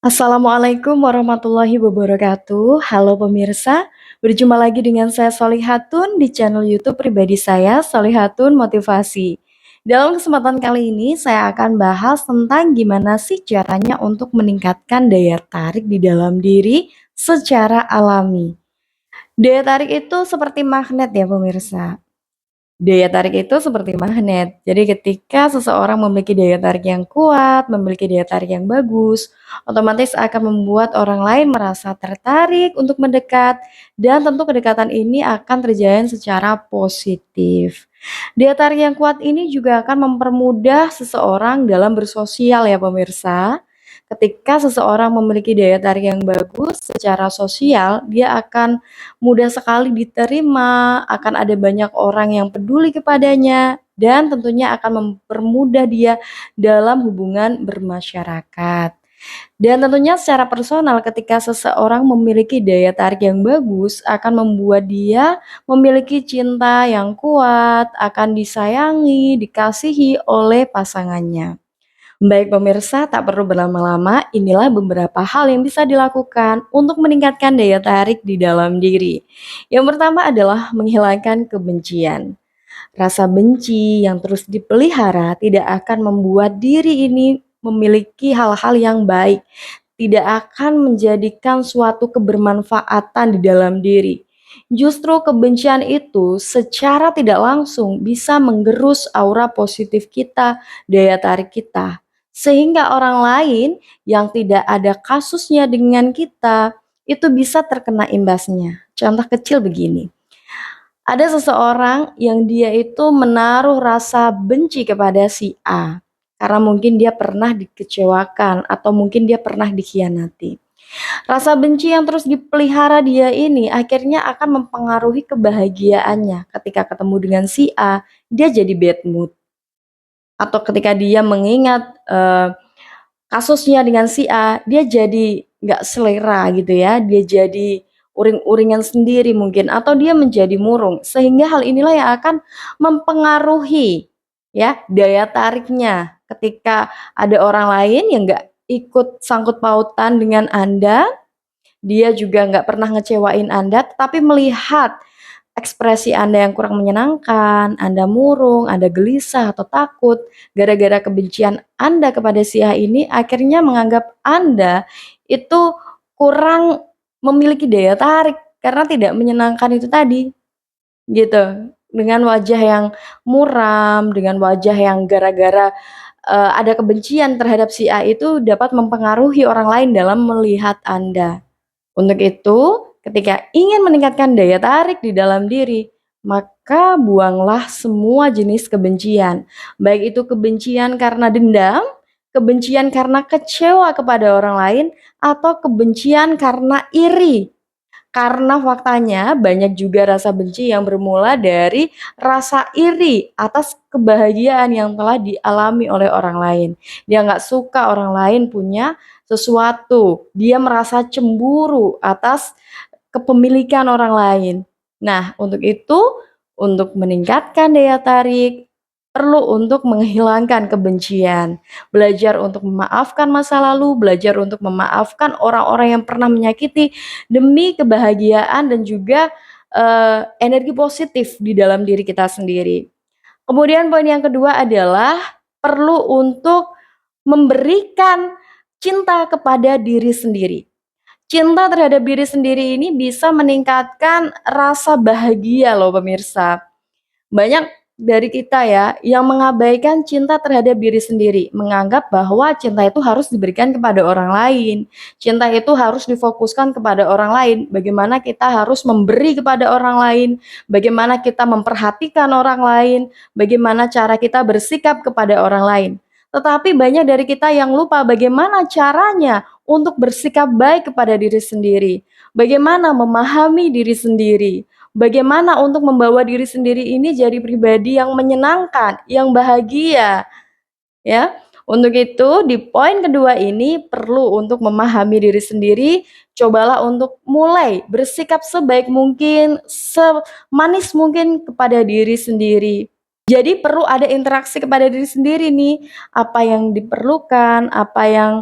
Assalamualaikum warahmatullahi wabarakatuh. Halo pemirsa, berjumpa lagi dengan saya Solihatun di channel YouTube pribadi saya, Solihatun Motivasi. Dalam kesempatan kali ini, saya akan bahas tentang gimana sih caranya untuk meningkatkan daya tarik di dalam diri secara alami. Daya tarik itu seperti magnet ya pemirsa. Daya tarik itu seperti magnet. Jadi ketika seseorang memiliki daya tarik yang kuat, memiliki daya tarik yang bagus, otomatis akan membuat orang lain merasa tertarik untuk mendekat dan tentu kedekatan ini akan terjalin secara positif. Daya tarik yang kuat ini juga akan mempermudah seseorang dalam bersosial ya pemirsa. Ketika seseorang memiliki daya tarik yang bagus secara sosial, dia akan mudah sekali diterima, akan ada banyak orang yang peduli kepadanya, dan tentunya akan mempermudah dia dalam hubungan bermasyarakat. Dan tentunya secara personal ketika seseorang memiliki daya tarik yang bagus akan membuat dia memiliki cinta yang kuat, akan disayangi, dikasihi oleh pasangannya. Baik pemirsa, tak perlu berlama-lama, inilah beberapa hal yang bisa dilakukan untuk meningkatkan daya tarik di dalam diri. Yang pertama adalah menghilangkan kebencian. Rasa benci yang terus dipelihara tidak akan membuat diri ini memiliki hal-hal yang baik, tidak akan menjadikan suatu kebermanfaatan di dalam diri. Justru kebencian itu secara tidak langsung bisa menggerus aura positif kita, daya tarik kita. Sehingga orang lain yang tidak ada kasusnya dengan kita itu bisa terkena imbasnya. Contoh kecil begini. Ada seseorang yang dia itu menaruh rasa benci kepada si A karena mungkin dia pernah dikecewakan atau mungkin dia pernah dikhianati. Rasa benci yang terus dipelihara dia ini akhirnya akan mempengaruhi kebahagiaannya. Ketika ketemu dengan si A, dia jadi bad mood. Atau ketika dia mengingat kasusnya dengan si A, dia jadi nggak selera gitu ya, dia jadi uring-uringan sendiri mungkin, atau dia menjadi murung. Sehingga hal inilah yang akan mempengaruhi ya daya tariknya ketika ada orang lain yang nggak ikut sangkut pautan dengan Anda, dia juga nggak pernah ngecewain Anda, tetapi melihat ekspresi Anda yang kurang menyenangkan, Anda murung, Anda gelisah atau takut, gara-gara kebencian Anda kepada si A ini akhirnya menganggap Anda itu kurang memiliki daya tarik karena tidak menyenangkan itu tadi, gitu. Dengan wajah yang muram, dengan wajah yang gara-gara, ada kebencian terhadap si A itu dapat mempengaruhi orang lain dalam melihat Anda. Untuk itu, ketika ingin meningkatkan daya tarik di dalam diri, maka buanglah semua jenis kebencian. Baik itu kebencian karena dendam, kebencian karena kecewa kepada orang lain, atau kebencian karena iri. Karena faktanya banyak juga rasa benci yang bermula dari rasa iri atas kebahagiaan yang telah dialami oleh orang lain. Dia nggak suka orang lain punya sesuatu, dia merasa cemburu atas kepemilikan orang lain. Nah, untuk itu, untuk meningkatkan daya tarik, perlu untuk menghilangkan kebencian, belajar untuk memaafkan masa lalu, belajar untuk memaafkan orang-orang yang pernah menyakiti demi kebahagiaan dan juga energi positif di dalam diri kita sendiri. Kemudian poin yang kedua adalah perlu untuk memberikan cinta kepada diri sendiri. Cinta terhadap diri sendiri ini bisa meningkatkan rasa bahagia loh pemirsa. Banyak dari kita ya yang mengabaikan cinta terhadap diri sendiri, menganggap bahwa cinta itu harus diberikan kepada orang lain. Cinta itu harus difokuskan kepada orang lain. Bagaimana kita harus memberi kepada orang lain, bagaimana kita memperhatikan orang lain, bagaimana cara kita bersikap kepada orang lain. Tetapi banyak dari kita yang lupa bagaimana caranya untuk bersikap baik kepada diri sendiri. Bagaimana memahami diri sendiri. Bagaimana untuk membawa diri sendiri ini jadi pribadi yang menyenangkan, yang bahagia, ya. Untuk itu di poin kedua ini perlu untuk memahami diri sendiri, cobalah untuk mulai bersikap sebaik mungkin, semanis mungkin kepada diri sendiri. Jadi perlu ada interaksi kepada diri sendiri nih, apa yang diperlukan, apa yang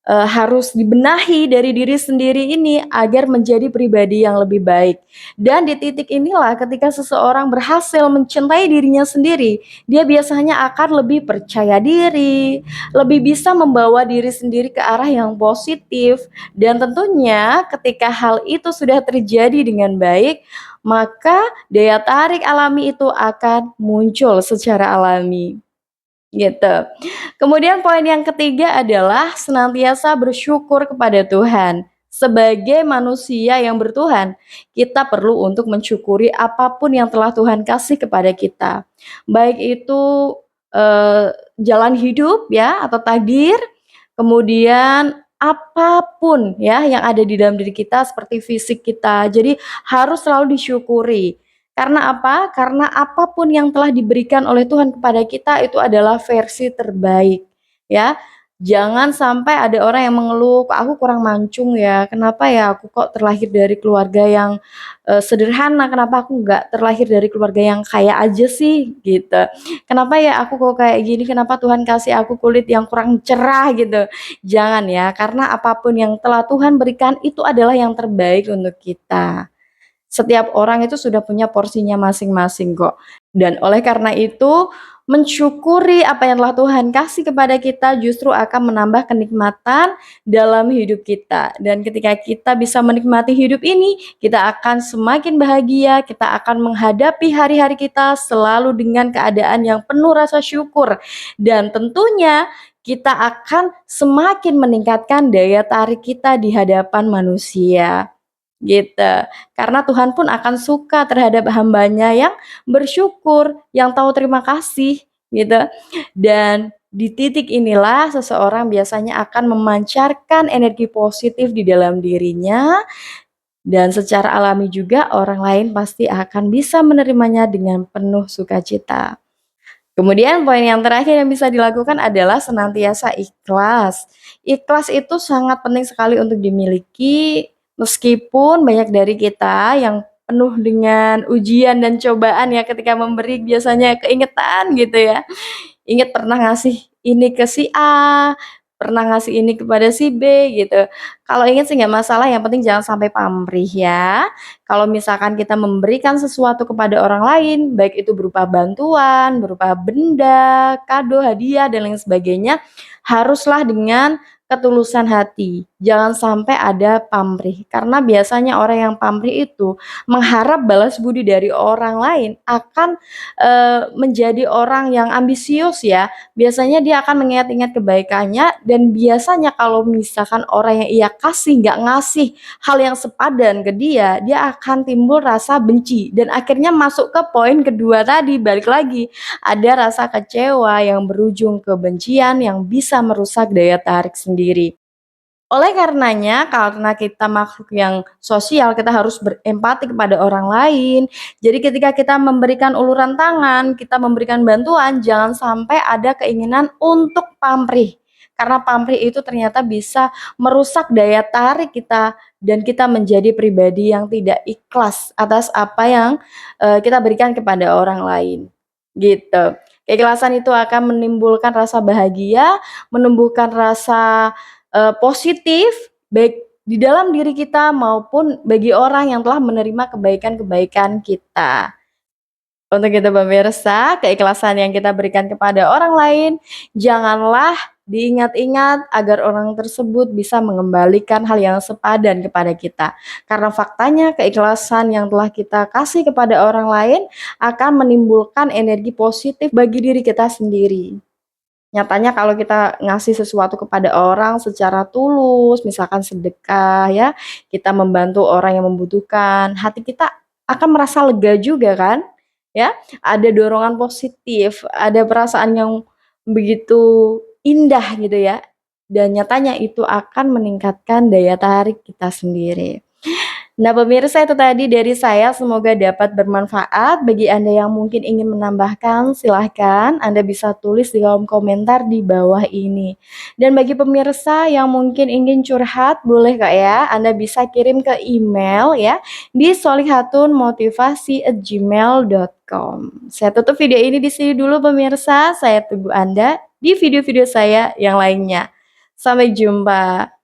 harus dibenahi dari diri sendiri ini agar menjadi pribadi yang lebih baik. Dan di titik inilah ketika seseorang berhasil mencintai dirinya sendiri, dia biasanya akan lebih percaya diri, lebih bisa membawa diri sendiri ke arah yang positif, dan tentunya ketika hal itu sudah terjadi dengan baik, maka daya tarik alami itu akan muncul secara alami, gitu. Kemudian poin yang ketiga adalah senantiasa bersyukur kepada Tuhan. Sebagai manusia yang bertuhan, kita perlu untuk mensyukuri apapun yang telah Tuhan kasih kepada kita. Baik itu jalan hidup ya atau takdir, kemudian apapun ya yang ada di dalam diri kita seperti fisik kita. Jadi harus selalu disyukuri. Karena apa? Karena apapun yang telah diberikan oleh Tuhan kepada kita itu adalah versi terbaik, ya. Jangan sampai ada orang yang mengeluh, "Kok aku kurang mancung ya? Kenapa ya aku kok terlahir dari keluarga yang, sederhana? Kenapa aku nggak terlahir dari keluarga yang kaya aja sih?" Gitu. "Kenapa ya aku kok kayak gini? Kenapa Tuhan kasih aku kulit yang kurang cerah?" Gitu. Jangan ya, karena apapun yang telah Tuhan berikan itu adalah yang terbaik untuk kita. Setiap orang itu sudah punya porsinya masing-masing kok. Dan oleh karena itu, mensyukuri apa yang telah Tuhan kasih kepada kita justru akan menambah kenikmatan dalam hidup kita. Dan ketika kita bisa menikmati hidup ini, kita akan semakin bahagia, kita akan menghadapi hari-hari kita selalu dengan keadaan yang penuh rasa syukur. Dan tentunya kita akan semakin meningkatkan daya tarik kita di hadapan manusia. Gitu. Karena Tuhan pun akan suka terhadap hambanya yang bersyukur, yang tahu terima kasih, gitu. Dan di titik inilah seseorang biasanya akan memancarkan energi positif di dalam dirinya dan secara alami juga orang lain pasti akan bisa menerimanya dengan penuh sukacita. Kemudian poin yang terakhir yang bisa dilakukan adalah senantiasa ikhlas. Ikhlas itu sangat penting sekali untuk dimiliki, meskipun banyak dari kita yang penuh dengan ujian dan cobaan ya ketika memberi biasanya keingetan gitu ya. Ingat pernah ngasih ini ke si A, pernah ngasih ini kepada si B gitu. Kalau ingat sih nggak masalah, yang penting jangan sampai pamrih ya. Kalau misalkan kita memberikan sesuatu kepada orang lain, baik itu berupa bantuan, berupa benda, kado, hadiah, dan lain sebagainya, haruslah dengan ketulusan hati. Jangan sampai ada pamrih, karena biasanya orang yang pamrih itu mengharap balas budi dari orang lain akan menjadi orang yang ambisius ya. Biasanya dia akan mengingat-ingat kebaikannya dan biasanya kalau misalkan orang yang ia kasih nggak ngasih hal yang sepadan ke dia, dia akan timbul rasa benci dan akhirnya masuk ke poin kedua tadi, balik lagi, ada rasa kecewa yang berujung kebencian yang bisa merusak daya tarik sendiri. Oleh karenanya, karena kita makhluk yang sosial, kita harus berempati kepada orang lain. Jadi ketika kita memberikan uluran tangan, kita memberikan bantuan, jangan sampai ada keinginan untuk pamrih. Karena pamrih itu ternyata bisa merusak daya tarik kita dan kita menjadi pribadi yang tidak ikhlas atas apa yang kita berikan kepada orang lain. Gitu. Keikhlasan itu akan menimbulkan rasa bahagia, menumbuhkan rasa positif, baik di dalam diri kita maupun bagi orang yang telah menerima kebaikan-kebaikan kita. Untuk itu pemirsa, keikhlasan yang kita berikan kepada orang lain, janganlah diingat-ingat agar orang tersebut bisa mengembalikan hal yang sepadan kepada kita. Karena faktanya keikhlasan yang telah kita kasih kepada orang lain akan menimbulkan energi positif bagi diri kita sendiri. Nyatanya kalau kita ngasih sesuatu kepada orang secara tulus, misalkan sedekah ya, kita membantu orang yang membutuhkan, hati kita akan merasa lega juga kan, ya. Ada dorongan positif, ada perasaan yang begitu indah gitu ya, dan nyatanya itu akan meningkatkan daya tarik kita sendiri. Nah, pemirsa itu tadi dari saya, semoga dapat bermanfaat. Bagi Anda yang mungkin ingin menambahkan, silahkan Anda bisa tulis di kolom komentar di bawah ini. Dan bagi pemirsa yang mungkin ingin curhat, boleh Kak ya, Anda bisa kirim ke email ya di solihatunmotivasi@gmail.com. Saya tutup video ini di sini dulu pemirsa, saya tunggu Anda di video-video saya yang lainnya. Sampai jumpa.